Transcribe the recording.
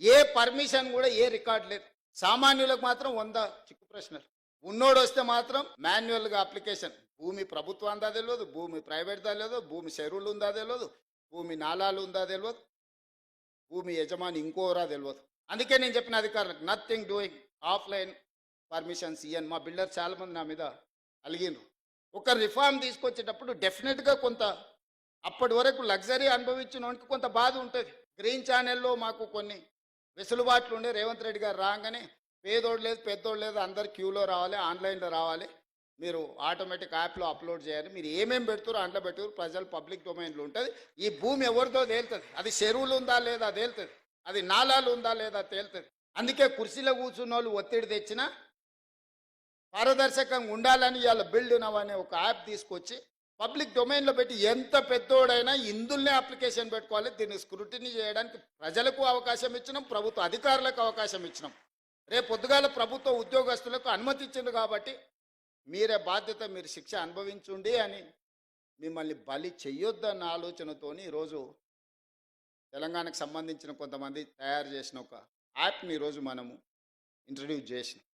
ఏ permission కూడా ఏ record లేదు. సామాన్యులకు మాత్రం 100 చిక్కు ప్రశ్నలు. ఉన్నోడు వస్తే మాత్రం మాన్యువల్గా అప్లికేషన్. భూమి ప్రభుత్వందా తెలియదు, భూమి ప్రైవేట్దా తెలియదు, భూమి చెరువులు ఉందా తెలియదు, భూమి నాలాలు ఉందా తెలియదు, భూమి యజమాని ఇంకోరా తెలియదు. అందుకే నేను చెప్పిన అధికారులకు నథింగ్ డూయింగ్, ఆఫ్లైన్ పర్మిషన్స్ ఇయ్యను. మా బిల్డర్ చాలామంది నా మీద అలిగినరు. ఒక రిఫార్మ్ తీసుకొచ్చేటప్పుడు డెఫినెట్గా కొంత అప్పటి వరకు లగ్జరీ అనుభవించిన వానికి కొంత బాధ ఉంటుంది. గ్రీన్ ఛానల్లో మాకు కొన్ని వెసులుబాట్లు ఉండే. రేవంత్ రెడ్డి గారు రాగానే పేదోడు లేదు పెద్దోడు లేదు అందరు క్యూలో రావాలి, ఆన్లైన్లో రావాలి, మీరు ఆటోమేటిక్ యాప్లో అప్లోడ్ చేయాలి, మీరు ఏమేమి పెడుతారో అందులో పెట్టుకురు, ప్రజలు పబ్లిక్ డొమైన్లో ఉంటుంది. ఈ భూమి ఎవరిదో తేలుతుంది, అది చెరువులు ఉందా లేదా తేలుతుంది, అది నాలాలు ఉందా లేదా తేలుతుంది. అందుకే కుర్చీలో కూర్చున్న వాళ్ళు ఒత్తిడి తెచ్చినా పారదర్శకంగా ఉండాలని ఇవాళ బిల్డ్ నవ్ అనే ఒక యాప్ తీసుకొచ్చి పబ్లిక్ డొమైన్లో పెట్టి ఎంత పెద్దోడైనా ఇందులోనే అప్లికేషన్ పెట్టుకోవాలి. దీన్ని స్క్రూటినీ చేయడానికి ప్రజలకు అవకాశం ఇచ్చినాం, ప్రభుత్వ అధికారులకు అవకాశం ఇచ్చినాం. రేపు పొద్దుగాల ప్రభుత్వ ఉద్యోగస్తులకు అనుమతి ఇచ్చింది కాబట్టి మీరే బాధ్యత, మీరు శిక్ష అనుభవించుండి అని మిమ్మల్ని బలి చెయ్యొద్దన్న ఆలోచనతో ఈరోజు తెలంగాణకు సంబంధించిన కొంతమంది తయారు చేసిన ఒక యాప్ని ఈరోజు మనము ఇంట్రడ్యూస్ చేసినాం.